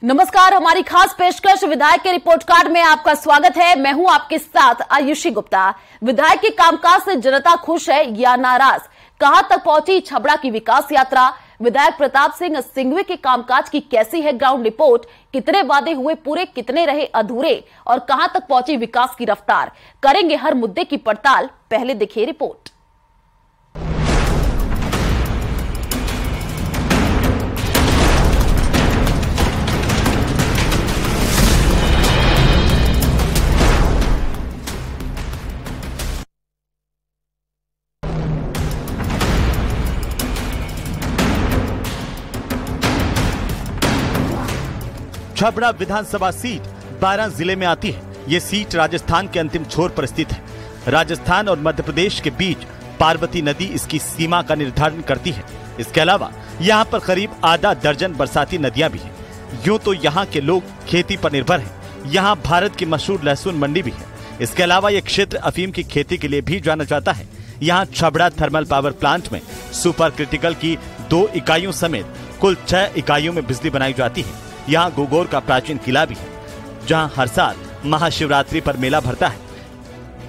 नमस्कार, हमारी खास पेशकश विधायक के रिपोर्ट कार्ड में आपका स्वागत है। मैं हूं आपके साथ आयुषी गुप्ता। विधायक के कामकाज से जनता खुश है या नाराज? कहां तक पहुंची छबड़ा की विकास यात्रा? विधायक प्रताप सिंह सिंघवी के कामकाज की कैसी है ग्राउंड रिपोर्ट? कितने वादे हुए पूरे, कितने रहे अधूरे और कहां तक पहुंची विकास की रफ्तार? करेंगे हर मुद्दे की पड़ताल। पहले देखिए रिपोर्ट। छबड़ा विधानसभा सीट 12 जिले में आती है। ये सीट राजस्थान के अंतिम छोर पर स्थित है। राजस्थान और मध्य प्रदेश के बीच पार्वती नदी इसकी सीमा का निर्धारण करती है। इसके अलावा यहाँ पर करीब आधा दर्जन बरसाती नदियाँ भी हैं। यूं तो यहाँ के लोग खेती पर निर्भर हैं। यहाँ भारत की मशहूर लहसुन मंडी भी है। इसके अलावा ये क्षेत्र अफीम की खेती के लिए भी जाना जाता है। यहाँ छबड़ा थर्मल पावर प्लांट में सुपर क्रिटिकल की 2 इकाइयों समेत कुल 6 इकाइयों में बिजली बनाई जाती है। यहाँ गोगोर का प्राचीन किला भी है, जहाँ हर साल महाशिवरात्रि पर मेला भरता है।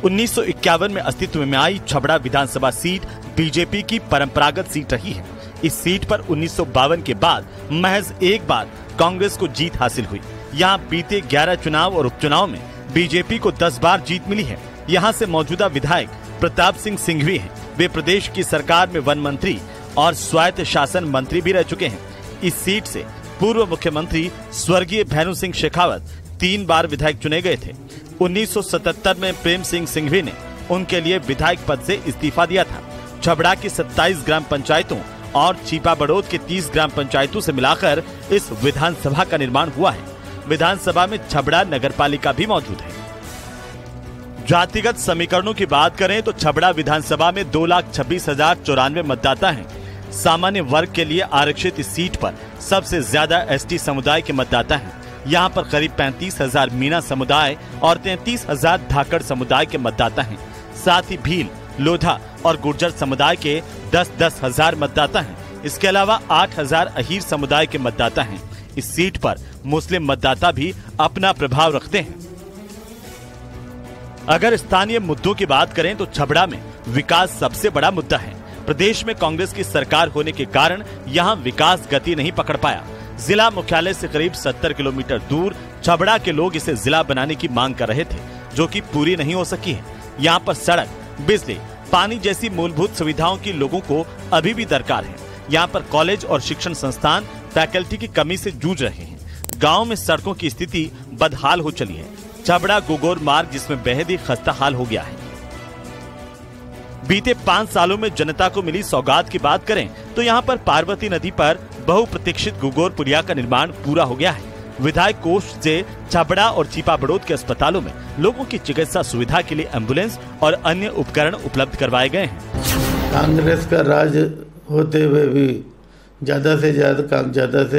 1951 में अस्तित्व में आई छबड़ा विधानसभा सीट बीजेपी की परंपरागत सीट रही है। इस सीट पर 1952 के बाद महज एक बार कांग्रेस को जीत हासिल हुई। यहाँ बीते 11 चुनाव और उपचुनाव में बीजेपी को 10 बार जीत मिली है। यहाँ से मौजूदा विधायक प्रताप सिंह सिंघवी हैं। वे प्रदेश की सरकार में वन मंत्री और स्वायत्त शासन मंत्री भी रह चुके हैं। इस सीट से पूर्व मुख्यमंत्री स्वर्गीय भैरू सिंह शेखावत 3 बार विधायक चुने गए थे। 1977 में प्रेम सिंह सिंघवी ने उनके लिए विधायक पद से इस्तीफा दिया था। छबड़ा की 27 ग्राम पंचायतों और छिपा बड़ौद के 30 ग्राम पंचायतों से मिलाकर इस विधानसभा का निर्माण हुआ है। विधानसभा में छबड़ा नगरपालिका भी मौजूद है। जातिगत समीकरणों की बात करें तो छबड़ा विधानसभा में 2,26,094 मतदाता हैं। सामान्य वर्ग के लिए आरक्षित इस सीट पर सबसे ज्यादा एसटी समुदाय के मतदाता हैं। यहाँ पर करीब 35,000 मीना समुदाय और 33,000 धाकड़ समुदाय के मतदाता हैं। साथ ही भील, लोधा और गुर्जर समुदाय के 10-10 हजार मतदाता हैं। इसके अलावा 8,000 अहीर समुदाय के मतदाता हैं। इस सीट पर मुस्लिम मतदाता भी अपना प्रभाव रखते हैं। अगर स्थानीय मुद्दों की बात करें तो छबड़ा में विकास सबसे बड़ा मुद्दा है। प्रदेश में कांग्रेस की सरकार होने के कारण यहाँ विकास गति नहीं पकड़ पाया। जिला मुख्यालय से करीब 70 किलोमीटर दूर छबड़ा के लोग इसे जिला बनाने की मांग कर रहे थे, जो कि पूरी नहीं हो सकी है। यहाँ पर सड़क, बिजली, पानी जैसी मूलभूत सुविधाओं की लोगों को अभी भी दरकार है। यहाँ पर कॉलेज और शिक्षण संस्थान फैकल्टी की कमी से जूझ रहे हैं। गाँव में सड़कों की स्थिति बदहाल हो चली है। छबड़ा गोगोर मार्ग जिसमें बेहद ही खस्ता हाल हो गया है। बीते 5 सालों में जनता को मिली सौगात की बात करें तो यहाँ पर पार्वती नदी पर बहुप्रतीक्षित गोगोर पुलिया का निर्माण पूरा हो गया है। विधायक कोष से छबड़ा और छिपा बड़ौद के अस्पतालों में लोगों की चिकित्सा सुविधा के लिए एम्बुलेंस और अन्य उपकरण उपलब्ध करवाए गए हैं। कांग्रेस का राज होते हुए भी ज्यादा से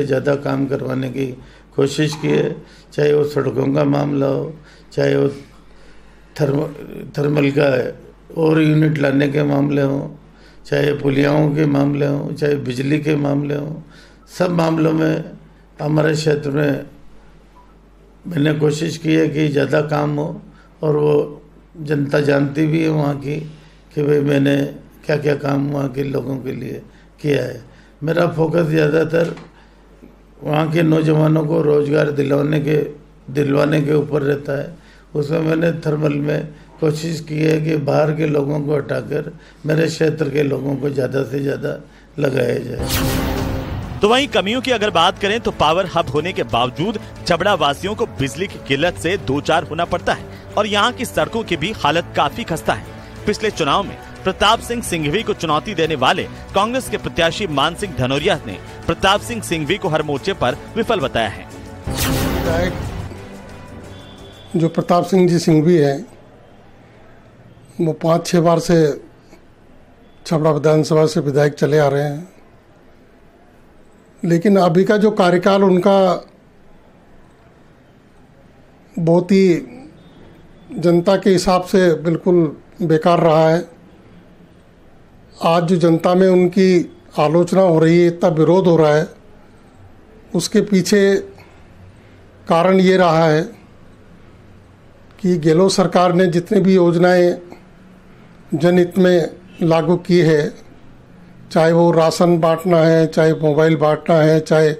ज्यादा काम करवाने की कोशिश की है। चाहे वो सड़कों का मामला हो, चाहे वो थर्मल का और यूनिट लाने के मामले हों, चाहे पुलियाओं के मामले हों, चाहे बिजली के मामले हों, सब मामलों में हमारे क्षेत्र में मैंने कोशिश की है कि ज़्यादा काम हो। और वो जनता जानती भी है वहाँ की कि भाई मैंने क्या क्या काम वहाँ के लोगों के लिए किया है। मेरा फोकस ज़्यादातर वहाँ के नौजवानों को रोज़गार दिलवाने के ऊपर रहता है। उसमें मैंने थर्मल में कोशिश की है कि बाहर के लोगों को हटाकर मेरे क्षेत्र के लोगों को ज़्यादा से ज़्यादा लगाया जाए। तो वहीं कमियों की अगर बात करें तो पावर हब होने के बावजूद छबड़ा वासियों को बिजली की किल्लत से 2-4 होना पड़ता है और यहाँ की सड़कों की भी हालत काफी खस्ता है। पिछले चुनाव में प्रताप सिंह सिंघवी को चुनौती देने वाले कांग्रेस के प्रत्याशी मान सिंह धनोरिया ने प्रताप सिंह सिंघवी को हर मोर्चे पर विफल बताया है। जो प्रताप सिंह जी सिंघवी है वो 5-6 बार से छबड़ा विधानसभा से विधायक चले आ रहे हैं, लेकिन अभी का जो कार्यकाल उनका बहुत ही जनता के हिसाब से बिल्कुल बेकार रहा है। आज जो जनता में उनकी आलोचना हो रही है, इतना विरोध हो रहा है, उसके पीछे कारण ये रहा है कि गहलोत सरकार ने जितनी भी योजनाएं जनहित में लागू की है, चाहे वो राशन बांटना है, चाहे मोबाइल बांटना है, चाहे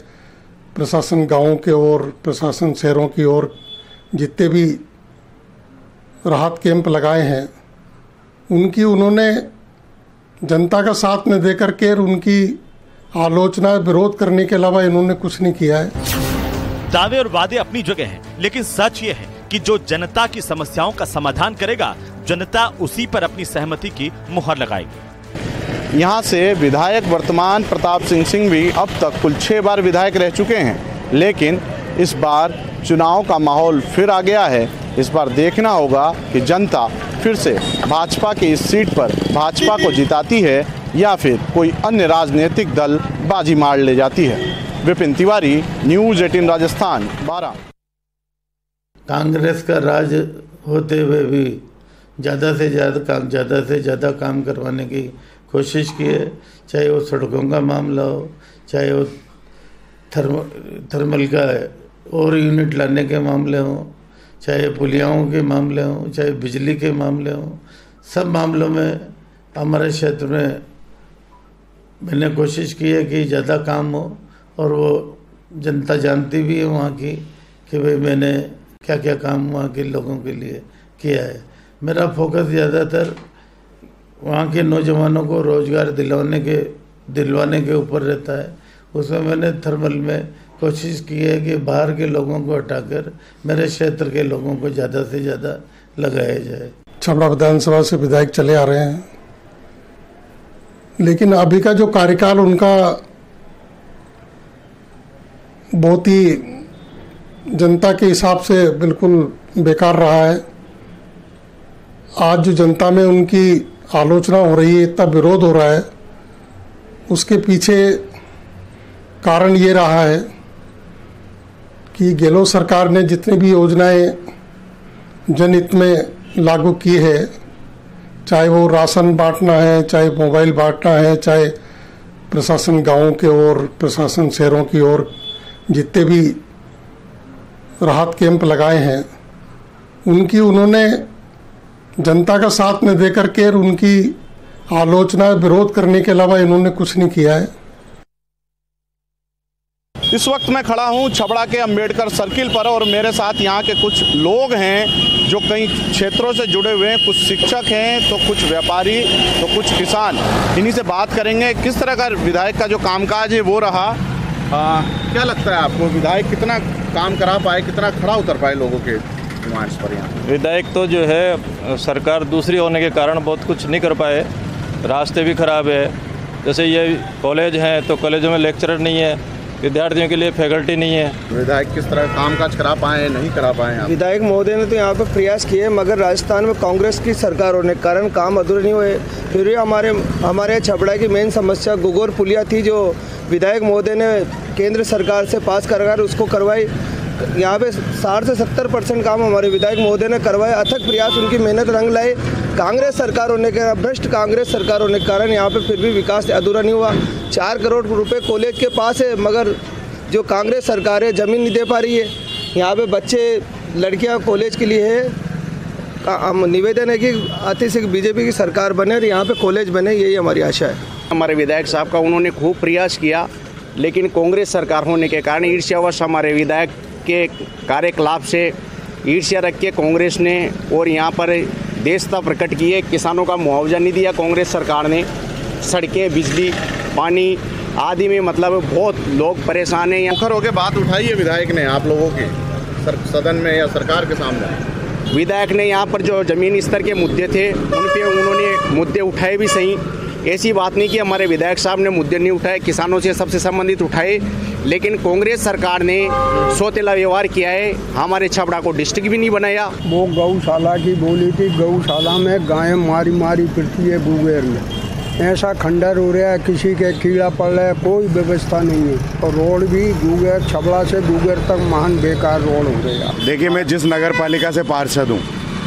प्रशासन गांवों के ओर, प्रशासन शहरों की ओर जितने भी राहत कैंप लगाए हैं, उनकी उन्होंने जनता का साथ न देकर के उनकी आलोचना विरोध करने के अलावा इन्होंने कुछ नहीं किया है। दावे और वादे अपनी जगह हैं, लेकिन सच ये है कि जो जनता की समस्याओं का समाधान करेगा, जनता उसी पर अपनी सहमति की मुहर लगाएगी। यहाँ से विधायक वर्तमान प्रताप सिंह भी अब तक कुल 6 बार विधायक रह चुके हैं, लेकिन इस बार चुनाव का माहौल फिर आ गया है। इस बार देखना होगा कि जनता फिर से भाजपा की इस सीट पर भाजपा को जिताती है या फिर कोई अन्य राजनीतिक दल बाजी मार ले जाती है। विपिन तिवारी, न्यूज़ 18 राजस्थान 12। कांग्रेस का राज होते हुए भी ज़्यादा से ज़्यादा काम करवाने की कोशिश की है, चाहे वो सड़कों का मामला हो, चाहे वो थर्मल का और यूनिट लाने के मामले हों, चाहे पुलियाओं के मामले हों, चाहे बिजली के मामले हों। सब मामलों में हमारे क्षेत्र में मैंने कोशिश की है कि ज़्यादा काम हो, और वो जनता जानती भी है वहाँ की कि भाई मैंने क्या क्या काम वहाँ के लोगों के लिए किया है। मेरा फोकस ज़्यादातर वहाँ के नौजवानों को रोज़गार दिलवाने के ऊपर रहता है। उसमें मैंने थर्मल में कोशिश की है कि बाहर के लोगों को हटाकर मेरे क्षेत्र के लोगों को ज़्यादा से ज़्यादा लगाया जाए। छबड़ा विधानसभा से विधायक चले आ रहे हैं, लेकिन अभी का जो कार्यकाल उनका बहुत ही जनता के हिसाब से बिल्कुल बेकार रहा है। आज जो जनता में उनकी आलोचना हो रही है, इतना विरोध हो रहा है, उसके पीछे कारण ये रहा है कि गहलोत सरकार ने जितनी भी योजनाएं जनहित में लागू की है, चाहे वो राशन बांटना है, चाहे मोबाइल बांटना है, चाहे प्रशासन गांवों के ओर, प्रशासन शहरों की ओर जितने भी राहत कैंप लगाए हैं, उनकी उन्होंने जनता का साथ न देकर के उनकी आलोचना विरोध करने के अलावा इन्होंने कुछ नहीं किया है। इस वक्त मैं खड़ा हूं छबड़ा के अंबेडकर सर्किल पर, और मेरे साथ यहाँ के कुछ लोग हैं जो कई क्षेत्रों से जुड़े हुए हैं। कुछ शिक्षक हैं, तो कुछ व्यापारी, तो कुछ किसान। इन्हीं से बात करेंगे किस तरह का विधायक का जो कामकाज है वो रहा। क्या लगता है आपको, विधायक कितना काम करा पाए, कितना खड़ा उतर पाए लोगों के डिमांड्स पर? यहाँ विधायक तो जो है सरकार दूसरी होने के कारण बहुत कुछ नहीं कर पाए, रास्ते भी खराब है। जैसे ये कॉलेज हैं तो कॉलेजों में लेक्चरर नहीं है, विद्यार्थियों के लिए फैकल्टी नहीं है। विधायक किस तरह कामकाज करा पाए, नहीं करा पाए? विधायक महोदय ने तो यहाँ पे प्रयास किए, मगर राजस्थान में कांग्रेस की सरकार होने के कारण काम अधूरे नहीं हुए। फिर भी हमारे छबड़ा की मेन समस्या गुगोर पुलिया थी, जो विधायक महोदय ने केंद्र सरकार से पास कर उसको करवाई। यहाँ पे 60 से 70% काम हमारे विधायक महोदय ने करवाए। अथक प्रयास, उनकी मेहनत रंग लाए। कांग्रेस सरकार होने के, भ्रष्ट कांग्रेस सरकार होने के कारण यहाँ पे फिर भी विकास अधूरा नहीं हुआ। 4 करोड़ रुपए कॉलेज के पास है, मगर जो कांग्रेस सरकार है ज़मीन नहीं दे पा रही है। यहाँ पे बच्चे, लड़कियाँ कॉलेज के लिए है। निवेदन है कि अतिशीघ्र बीजेपी की सरकार बने और यहाँ पे कॉलेज बने, यही हमारी आशा है। हमारे विधायक साहब का उन्होंने खूब प्रयास किया, लेकिन कांग्रेस सरकार होने के कारण ईर्ष्यावश हमारे विधायक के कार्यकलाप से ईर्ष्या रख के कांग्रेस ने और यहाँ पर देशता प्रकट किए। किसानों का मुआवजा नहीं दिया कांग्रेस सरकार ने। सड़कें, बिजली, पानी आदि में मतलब बहुत लोग परेशान हैं। मुखर होकर बात उठाई है विधायक ने आप लोगों की सदन में या सरकार के सामने? विधायक ने यहाँ पर जो ज़मीनी स्तर के मुद्दे थे उन पे उन्होंने मुद्दे उठाए भी सही। ऐसी बात नहीं कि हमारे विधायक साहब ने मुद्दे नहीं उठाए, किसानों से सबसे संबंधित उठाए, लेकिन कांग्रेस सरकार ने सौतेला व्यवहार किया है। हमारे छबड़ा को डिस्ट्रिक्ट भी नहीं बनाया। वो गौशाला की बोली थी, गौशाला में गायें मारी मारी फिरती है गुगेर में। ऐसा खंडर हो रहा है, किसी के कीड़ा पड़ रहा है, कोई व्यवस्था नहीं है। और रोड भी गुगेर, छबड़ा से गुगेर तक महान बेकार रोड हो गया। देखिए, मैं जिस नगर पालिका से पार्षद हूँ,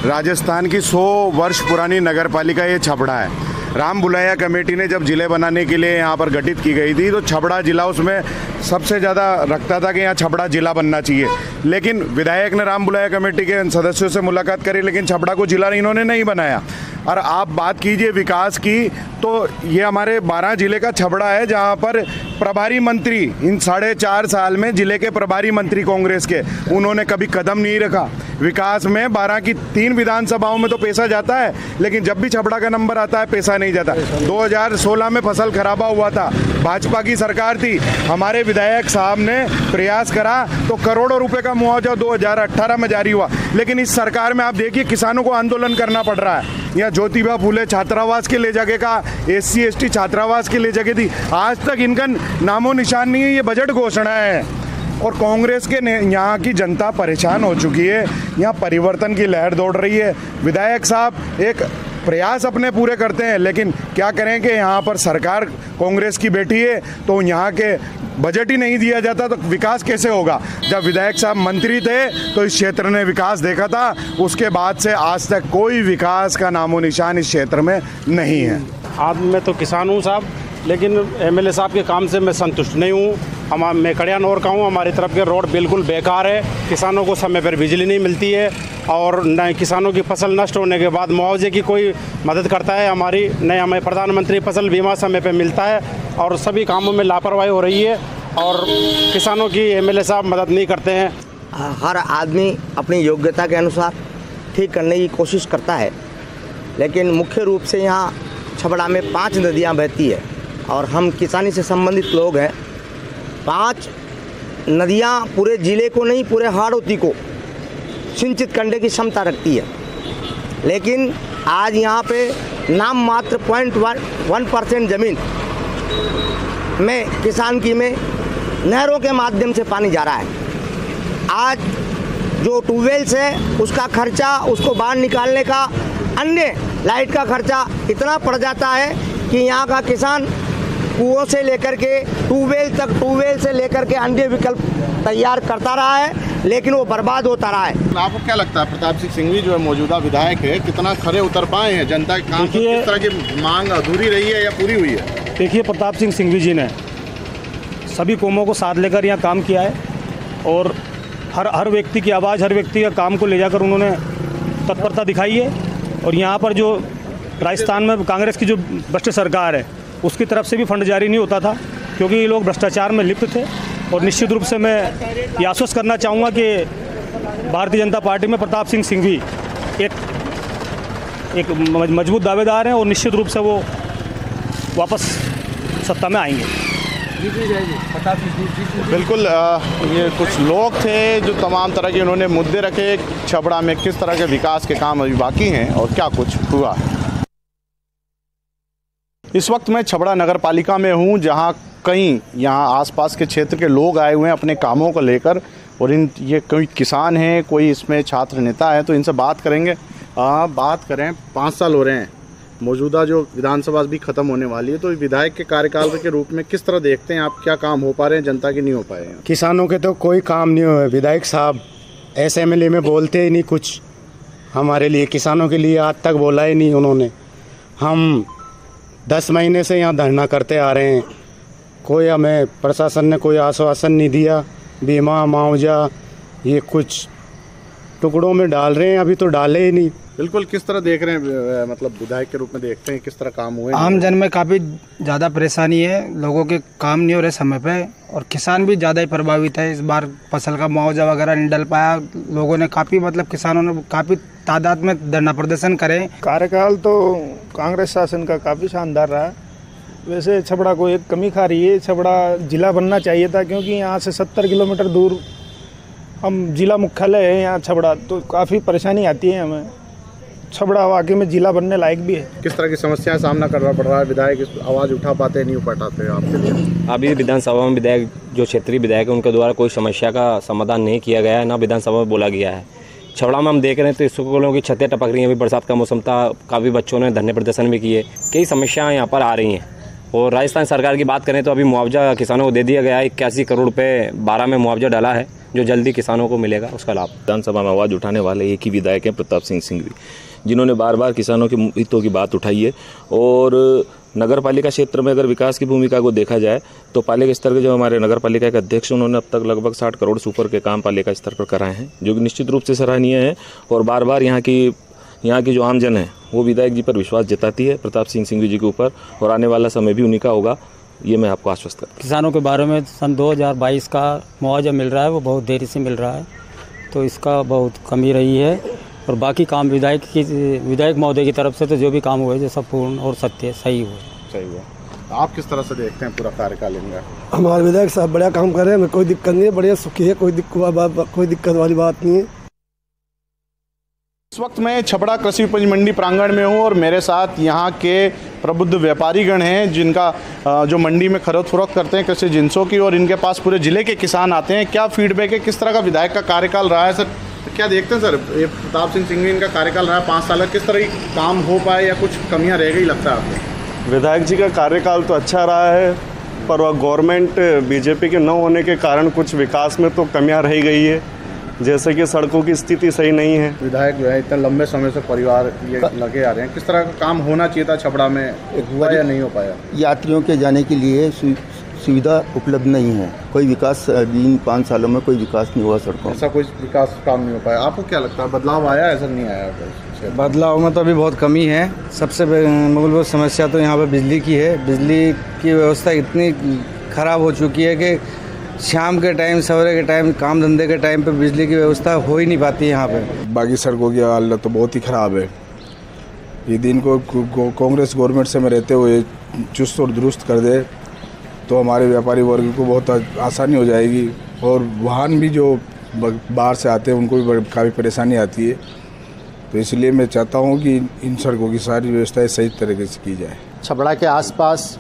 राजस्थान की 100 वर्ष पुरानी नगर पालिका ये छबड़ा है। राम बुलाया कमेटी ने जब जिले बनाने के लिए यहाँ पर गठित की गई थी तो छबड़ा जिला उसमें सबसे ज़्यादा रखता था कि यहाँ छबड़ा जिला बनना चाहिए। लेकिन विधायक ने राम बुलाया कमेटी के सदस्यों से मुलाकात करी, लेकिन छबड़ा को जिला इन्होंने नहीं बनाया। और आप बात कीजिए विकास की, तो ये हमारे 12 जिले का छबड़ा है जहाँ पर प्रभारी मंत्री इन 4.5 साल में जिले के प्रभारी मंत्री कांग्रेस के, उन्होंने कभी कदम नहीं रखा विकास में। 12 की 3 विधानसभाओं में तो पैसा जाता है, लेकिन जब भी छबड़ा का नंबर आता है पैसा नहीं जाता। 2016 में फसल खराबा हुआ था, भाजपा की सरकार थी, हमारे विधायक साहब ने प्रयास करा तो करोड़ों रुपए का मुआवजा 2018 में जारी हुआ। लेकिन इस सरकार में आप देखिए किसानों को आंदोलन करना पड़ रहा है। यहाँ ज्योतिबा फूले छात्रावास के ले जगह का, SC ST छात्रावास के ले जगह थी, आज तक इनका नामो निशान नहीं है। ये बजट घोषणा है और कांग्रेस के यहाँ की जनता परेशान हो चुकी है। यहाँ परिवर्तन की लहर दौड़ रही है। विधायक साहब एक प्रयास अपने पूरे करते हैं, लेकिन क्या करें कि यहाँ पर सरकार कांग्रेस की बैठी है तो यहाँ के बजट ही नहीं दिया जाता तो विकास कैसे होगा। जब विधायक साहब मंत्री थे तो इस क्षेत्र ने विकास देखा था, उसके बाद से आज तक कोई विकास का नामो निशान इस क्षेत्र में नहीं है। आज मैं तो किसान हूँ साहब, लेकिन MLA साहब के काम से मैं संतुष्ट नहीं हूँ। मैं कड़ियानौर का हूँ, हमारी तरफ के रोड बिल्कुल बेकार है, किसानों को समय पर बिजली नहीं मिलती है और न किसानों की फसल नष्ट होने के बाद मुआवजे की कोई मदद करता है हमारी, न हमें प्रधानमंत्री फसल बीमा समय पर मिलता है और सभी कामों में लापरवाही हो रही है और किसानों की MLA साहब मदद नहीं करते हैं। हर आदमी अपनी योग्यता के अनुसार ठीक करने की कोशिश करता है, लेकिन मुख्य रूप से यहाँ छबड़ा में 5 नदियाँ बहती है और हम किसानी से संबंधित लोग हैं। 5 नदियाँ पूरे ज़िले को नहीं, पूरे हाड़ौती को सिंचित करने की क्षमता रखती है, लेकिन आज यहाँ पे नाम मात्र 0.1% ज़मीन में किसान की में नहरों के माध्यम से पानी जा रहा है। आज जो ट्यूबवेल्स है उसका खर्चा, उसको बाहर निकालने का, अन्य लाइट का खर्चा इतना पड़ जाता है कि यहाँ का किसान कुओं से लेकर के ट्यूबवेल तक, ट्यूबवेल से लेकर के अन्य विकल्प तैयार करता रहा है, लेकिन वो बर्बाद होता रहा है। आपको क्या लगता है प्रताप सिंह सिंघवी जो है मौजूदा विधायक है, कितना खरे उतर पाए हैं? जनता के काम किस तरह की मांग अधूरी रही है या पूरी हुई है? देखिए, प्रताप सिंह सिंघवी जी ने सभी कौमों को साथ लेकर यहाँ काम किया है और हर व्यक्ति की आवाज़, हर व्यक्ति का काम को ले जाकर उन्होंने तत्परता दिखाई है। और यहाँ पर जो राजस्थान में कांग्रेस की जो भ्रष्ट सरकार है उसकी तरफ से भी फंड जारी नहीं होता था, क्योंकि ये लोग भ्रष्टाचार में लिप्त थे। और निश्चित रूप से मैं ये आश्वस्त करना चाहूँगा कि भारतीय जनता पार्टी में प्रताप सिंह सिंघवी एक मजबूत दावेदार हैं और निश्चित रूप से वो वापस सत्ता में आएंगे। बिल्कुल, ये कुछ लोग थे जो तमाम तरह के उन्होंने मुद्दे रखे, छबड़ा में किस तरह के विकास के काम अभी बाकी हैं और क्या कुछ हुआ। इस वक्त मैं छबड़ा नगर पालिका में हूँ, जहाँ कई यहाँ आसपास के क्षेत्र के लोग आए हुए हैं अपने कामों को लेकर और ये कोई किसान हैं, कोई इसमें छात्र नेता है, तो इनसे बात करेंगे। बात करें, 5 साल हो रहे हैं, मौजूदा जो विधानसभा भी खत्म होने वाली है, तो विधायक के कार्यकाल के रूप में किस तरह देखते हैं आप? क्या काम हो पा रहे हैं जनता के नहीं हो पाए हैं? किसानों के तो कोई काम नहीं हुए। विधायक साहब SMLA में बोलते ही नहीं कुछ हमारे लिए, किसानों के लिए आज तक बोला ही नहीं उन्होंने। हम 10 महीने से यहाँ धरना करते आ रहे हैं, कोई हमें प्रशासन ने कोई आश्वासन नहीं दिया। बीमा मुआवजा ये कुछ टुकड़ों में डाल रहे हैं, अभी तो डाले ही नहीं। बिल्कुल, किस तरह देख रहे हैं, मतलब विधायक के रूप में देखते हैं किस तरह काम हुए? आम जन में काफ़ी ज़्यादा परेशानी है, लोगों के काम नहीं हो रहे समय पे और किसान भी ज़्यादा ही प्रभावित है। इस बार फसल का मुआवजा वगैरह नहीं डल पाया, लोगों ने काफ़ी, मतलब किसानों ने काफ़ी तादाद में धरना प्रदर्शन करे। कार्यकाल तो कांग्रेस शासन का काफ़ी शानदार रहा। वैसे छबड़ा को एक कमी खा रही है, छबड़ा जिला बनना चाहिए था, क्योंकि यहाँ से 70 किलोमीटर दूर हम जिला मुख्यालय है यहाँ छबड़ा, तो काफ़ी परेशानी आती है हमें। छबड़ा वाकई में जिला बनने लायक भी है। किस तरह की समस्याएं सामना करना पड़ रहा है? विधायक आवाज़ उठा पाते नहीं उठाते आपके लिए? अभी विधानसभा में विधायक जो क्षेत्रीय विधायक है उनके द्वारा कोई समस्या का समाधान नहीं किया गया है, ना विधानसभा में बोला गया है। छबड़ा में हम देख रहे हैं तो स्कूलों की छतें टपक रही हैं, अभी बरसात का मौसम था, काफ़ी बच्चों ने धरने प्रदर्शन भी किए। कई समस्याएं यहाँ पर आ रही हैं। और राजस्थान सरकार की बात करें तो अभी मुआवजा किसानों को दे दिया गया है, 81 करोड़ रुपये 12 में मुआवजा डाला है, जो जल्दी किसानों को मिलेगा उसका लाभ। विधानसभा में आवाज़ उठाने वाले एक ही विधायक हैं, प्रताप सिंह सिंघवी, जिन्होंने बार बार किसानों के हितों की बात उठाई है। और नगर पालिका क्षेत्र में अगर विकास की भूमिका को देखा जाए तो पालिका स्तर के जो हमारे नगर पालिका के अध्यक्ष उन्होंने अब तक लगभग 60 करोड़ से ऊपर के काम पालिका स्तर पर कराए हैं, जो कि निश्चित रूप से सराहनीय है। और बार बार यहाँ की जो आमजन है वो विधायक जी पर विश्वास जताती है, प्रताप सिंह सिंघवी जी के ऊपर, और आने वाला समय भी उन्हीं का होगा, ये मैं आपको आश्वस्त करता हूँ। किसानों के बारे में सन 2022 का मुआवजा मिल रहा है, वो बहुत देरी से मिल रहा है, तो इसका बहुत कमी रही है। और बाकी काम विधायक महोदय की तरफ से तो जो भी काम हुए जो सब पूर्ण और सत्य सही हुआ। आप किस तरह से देखते हैं पूरा कार्यकाल इनका? हमारे विधायक साहब बढ़िया काम कर रहे हैं, कोई दिक्कत नहीं है, बढ़िया सुखी है, कोई दिक्कत वाली बात नहीं है। इस वक्त मैं छपड़ा कृषि उपज मंडी प्रांगण में हूं और मेरे साथ यहां के प्रबुद्ध व्यापारीगण हैं, जिनका जो मंडी में खरीद फरोख्त करते हैं कृषि जिनसों की, और इनके पास पूरे जिले के किसान आते हैं। क्या फीडबैक है, किस तरह का विधायक का कार्यकाल रहा है सर? क्या देखते हैं सर, ये प्रताप सिंह सिंघवी इनका कार्यकाल रहा है 5 साल, किस तरह काम हो पाए या कुछ कमियाँ रह गई लगता है आपको? विधायक जी का कार्यकाल तो अच्छा रहा है, पर वह गवर्नमेंट बीजेपी के न होने के कारण कुछ विकास में तो कमियां रह गई है, जैसे कि सड़कों की स्थिति सही नहीं है। विधायक जो है इतने लंबे समय से परिवार ये लगे आ रहे हैं, किस तरह का काम होना चाहिए था छपड़ा में, हुआ या नहीं हो पाया? यात्रियों के जाने के लिए सुविधा उपलब्ध नहीं है, कोई विकास 5 सालों में कोई विकास नहीं हुआ सड़कों, ऐसा कोई विकास काम नहीं हो पाया। आपको क्या लगता है, बदलाव आया ऐसा नहीं आया? बदलाव में तो अभी बहुत कमी है। सबसे मूलभूत समस्या तो यहाँ पर बिजली की है। बिजली की व्यवस्था इतनी ख़राब हो चुकी है कि शाम के टाइम, सवेरे के टाइम, काम धंधे के टाइम पे बिजली की व्यवस्था हो ही नहीं पाती यहाँ पे। बाकी सड़कों की हालत तो बहुत ही ख़राब है। ये दिन को कांग्रेस गवर्नमेंट से में रहते हुए चुस्त और दुरुस्त कर दे तो हमारे व्यापारी वर्ग को बहुत आसानी हो जाएगी, और वाहन भी जो बाहर से आते हैं उनको भी काफ़ी परेशानी आती है। तो इसलिए मैं चाहता हूँ कि इन सड़कों की सारी व्यवस्थाएं सही तरीके से की जाए। छपड़ा के आसपास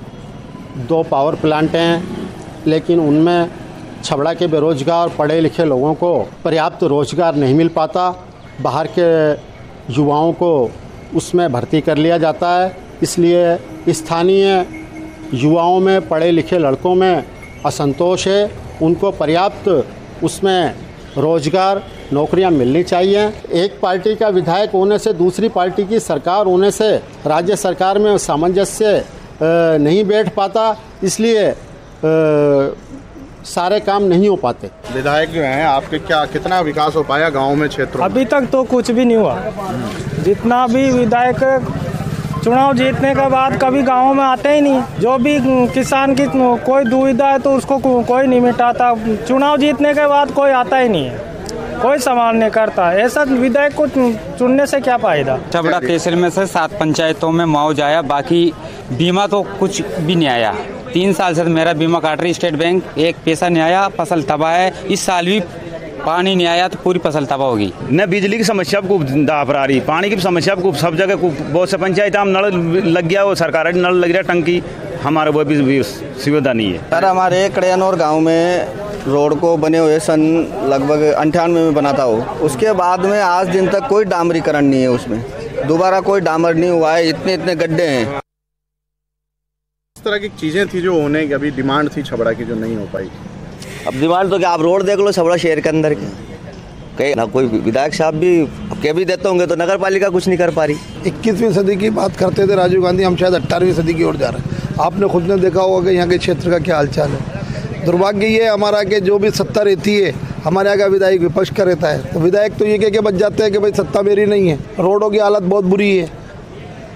2 पावर प्लांट हैं, लेकिन उनमें छपड़ा के बेरोजगार पढ़े लिखे लोगों को पर्याप्त रोजगार नहीं मिल पाता। बाहर के युवाओं को उसमें भर्ती कर लिया जाता है, इसलिए स्थानीय युवाओं में, पढ़े लिखे लड़कों में असंतोष है। उनको पर्याप्त उसमें रोजगार, नौकरियां मिलनी चाहिए। एक पार्टी का विधायक होने से दूसरी पार्टी की सरकार होने से राज्य सरकार में सामंजस्य नहीं बैठ पाता, इसलिए सारे काम नहीं हो पाते। विधायक जो हैं आपके, क्या कितना विकास हो पाया गाँव में, क्षेत्रों में? अभी तक तो कुछ भी नहीं हुआ। जितना भी विधायक चुनाव जीतने के बाद कभी गाँव में आते ही नहीं। जो भी किसान की कोई दुविधा है तो उसको कोई नहीं मिटाता। चुनाव जीतने के बाद कोई आता ही नहीं है, कोई सवाल नहीं करता। ऐसा विधायक को चुनने से क्या फायदा? छपड़ा तहसील में से 7 पंचायतों में मुआवजा आया, बाकी बीमा तो कुछ भी नहीं आया। 3 साल से मेरा बीमा काट रही स्टेट बैंक, एक पैसा नहीं आया, फसल तबाह है। इस साल भी पानी नहीं आया तो पूरी फसल तबाह होगी। न बिजली की समस्या को दाप रही, पानी की समस्या को सब जगह को बहुत से पंचायत में नल लग गया, वो सरकार नल लग रहा टंकी, हमारे वो भी सुविधा नहीं है। सर हमारे कड़ियानौर गांव में रोड को बने हुए सन लगभग 98 में बनाता हो, उसके बाद में आज दिन तक कोई डामरीकरण नहीं है, उसमें दोबारा कोई डामर नहीं हुआ है। इतने गड्ढे हैं। इस तरह की चीज़ें थी जो होने की अभी डिमांड थी छपड़ा की, जो नहीं हो पाई। अब डिमांड तो क्या, आप रोड देख लो छपड़ा शहर के अंदर के, कहीं ना कोई विधायक साहब भी कह भी देते होंगे तो नगर पालिका कुछ नहीं कर पा रही। 21वीं सदी की बात करते थे राजीव गांधी, हम शायद 18वीं सदी की ओर जा रहे हैं। आपने खुद ने देखा होगा कि यहाँ के क्षेत्र का क्या हालचाल है। दुर्भाग्य ये हमारा कि जो भी सत्ता रहती है, हमारे यहाँ का विधायक विपक्ष का रहता है, तो विधायक तो ये कह के बच जाते हैं कि भाई सत्ता मेरी नहीं है। रोडों की हालत बहुत बुरी है।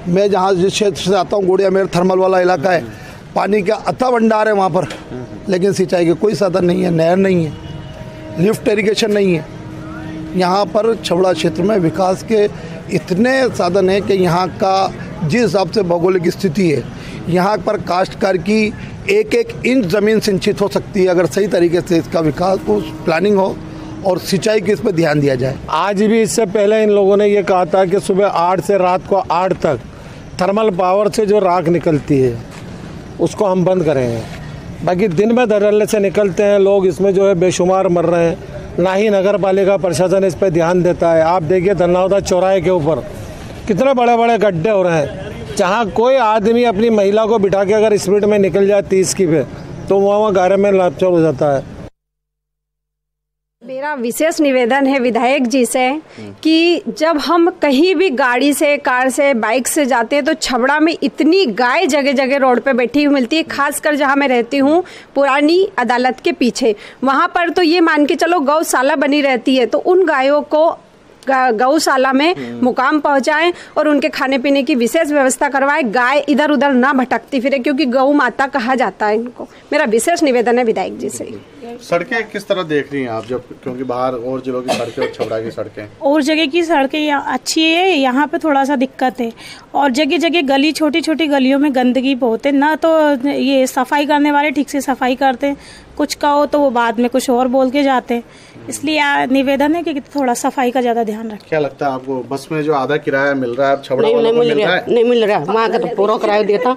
मैं जहाँ जिस क्षेत्र से आता हूँ, गोड़िया मेर थर्मल वाला इलाका है, पानी का अथाह भंडार है वहाँ पर, लेकिन सिंचाई के कोई साधन नहीं है, नहर नहीं है, लिफ्ट इरिगेशन नहीं है। यहाँ पर छपड़ा क्षेत्र में विकास के इतने साधन है कि यहाँ का जिस हिसाब से भौगोलिक स्थिति है, यहाँ पर काश्तकार की एक इंच ज़मीन सिंचित हो सकती है अगर सही तरीके से इसका विकास को प्लानिंग हो और सिंचाई की इस पर ध्यान दिया जाए। आज भी इससे पहले इन लोगों ने ये कहा था कि सुबह 8 से रात को 8 तक थर्मल पावर से जो राख निकलती है उसको हम बंद करेंगे। बाकी दिन में धड़ल्ले से निकलते हैं लोग, इसमें जो है बेशुमार मर रहे हैं, ना ही नगर पालिका प्रशासन इस पर ध्यान देता है। आप देखिए धनौदा चौराहे के ऊपर कितने बड़े बड़े गड्ढे हो रहे हैं, जहाँ कोई आदमी अपनी महिला को बिठा के अगर स्पीड में निकल जाए 30 की पे तो वहाँ गारे में लापचौर हो जाता है। मेरा विशेष निवेदन है विधायक जी से कि जब हम कहीं भी गाड़ी से, कार से, बाइक से जाते हैं तो छबड़ा में इतनी गाय जगह जगह रोड पे बैठी हुई मिलती है। खासकर जहाँ मैं रहती हूँ पुरानी अदालत के पीछे, वहाँ पर तो ये मान के चलो गौशाला बनी रहती है, तो उन गायों को गौशाला में मुकाम पहुंचाएं और उनके खाने पीने की विशेष व्यवस्था करवाएं। गाय इधर उधर ना भटकती फिरे, क्योंकि गौ माता कहा जाता है इनको। मेरा विशेष निवेदन है विधायक जी से। सड़कें किस तरह देख रही हैं आप, जब क्योंकि बाहर और जिलों की सड़कें और छबड़ा की सड़कें और जगह की सड़कें अच्छी है, यहाँ पे थोड़ा सा दिक्कत है। और जगह जगह गली, छोटी छोटी गलियों में गंदगी बहुत है, ना तो ये सफाई करने वाले ठीक से सफाई करते हैं, कुछ कहो तो वो बाद में कुछ और बोल के जाते हैं। इसलिए निवेदन है कि थोड़ा सफाई का ज्यादा ध्यान रखें। क्या लगता है आपको, बस में जो आधा किराया मिल रहा है छबड़ा नहीं मिल रहा वहाँ का तो पूरा किराया देता,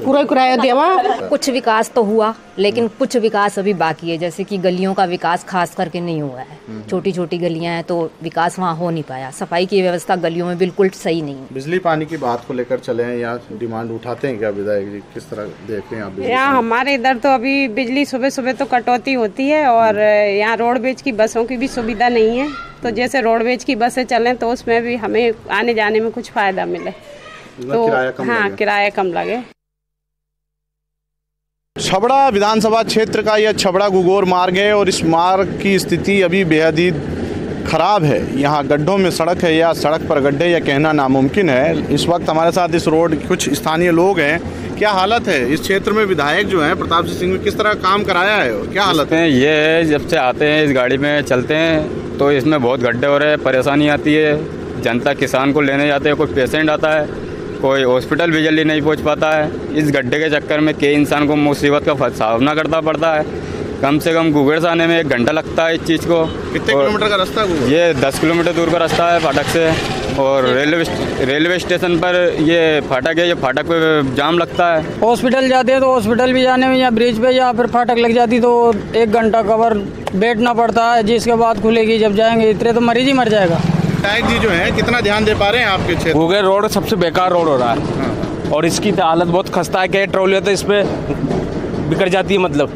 पूरा किराया देवा। कुछ विकास तो हुआ, लेकिन कुछ विकास अभी बाकी है, जैसे कि गलियों का विकास खास करके नहीं हुआ है। छोटी छोटी गलियां हैं तो विकास वहाँ हो नहीं पाया। सफाई की व्यवस्था गलियों में बिल्कुल सही नहीं है। बिजली पानी की बात को लेकर चले हैं, या डिमांड उठाते हैं क्या विधायक जी, किस तरह देख रहे हैं आप? यहाँ हमारे इधर तो अभी बिजली सुबह सुबह तो कटौती होती है, और यहाँ रोडवेज की बसों की भी सुविधा नहीं है। तो जैसे रोडवेज की बसें चलें तो उसमें भी हमें आने जाने में कुछ फायदा मिले, तो हाँ किराया कम लगे। छबड़ा विधानसभा क्षेत्र का यह छबड़ा गुगोर मार्ग है, और इस मार्ग की स्थिति अभी बेहद ही खराब है। यहाँ गड्ढों में सड़क है, या सड़क पर गड्ढे, या कहना नामुमकिन है। इस वक्त हमारे साथ इस रोड कुछ स्थानीय लोग हैं। क्या हालत है इस क्षेत्र में? विधायक जो हैं प्रताप सिंह ने किस तरह काम कराया है, क्या हालत है? ये है, जब से आते हैं इस गाड़ी में चलते हैं तो इसमें बहुत गड्ढे हो रहे हैं, परेशानी आती है। जनता किसान को लेने जाते हैं, कोई पेशेंट आता है, कोई हॉस्पिटल भी जल्दी नहीं पहुंच पाता है। इस गड्ढे के चक्कर में कई इंसान को मुसीबत का सामना करना पड़ता है। कम से कम गुगेड़ से आने में 1 घंटा लगता है इस चीज़ को। कितने किलोमीटर का रास्ता है? ये 10 किलोमीटर दूर का रास्ता है फाटक से। और रेलवे स्टेशन पर ये फाटक है, ये फाटक पे जाम लगता है। हॉस्पिटल जाते हैं तो हॉस्पिटल भी जाने में या ब्रिज पे या फिर फाटक लग जाती तो 1 घंटा कवर बैठना पड़ता है, जिसके बाद खुलेगी। जब जाएंगे इतने तो मरीज ही मर जाएगा। विधायक जी जो है कितना ध्यान दे पा रहे हैं आपके क्षेत्र? गुगेड़ रोड सबसे बेकार रोड हो रहा है, और इसकी हालत बहुत खस्ता है कि ट्रॉली तो इस पे बिगड़ जाती है, मतलब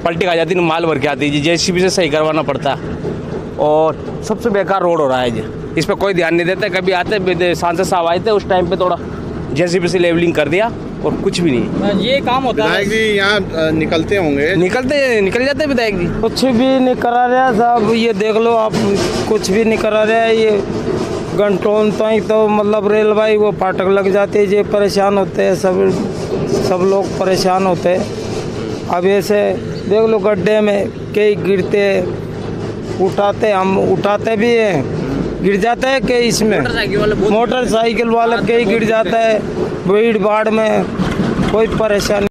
पलटी खा जाती है, माल भर के आती है, जेसीबी से सही करवाना पड़ता है। और सबसे बेकार रोड हो रहा है जी, इस पर कोई ध्यान नहीं देता। कभी आते सांसद साहब आए थे, उस टाइम पे थोड़ा जेसीबी से लेवलिंग कर दिया और कुछ भी नहीं। ये काम होता है। विधायक जी यहाँ निकलते होंगे? निकल जाते हैं विधायक जी। कुछ भी नहीं करा रहा साहब, ये देख लो आप, कुछ भी नहीं करा रहा है। ये घंटों तक तो मतलब रेलवे वो फाटक लग जाते हैं, ये परेशान होते हैं, सब लोग परेशान होते हैं। अब ऐसे देख लो गड्ढे में कई गिरते, उठाते, हम उठाते भी हैं, गिर जाता है कई, इसमें मोटरसाइकिल वाला कई गिर जाता है, भीड़ भाड़ में कोई परेशानी।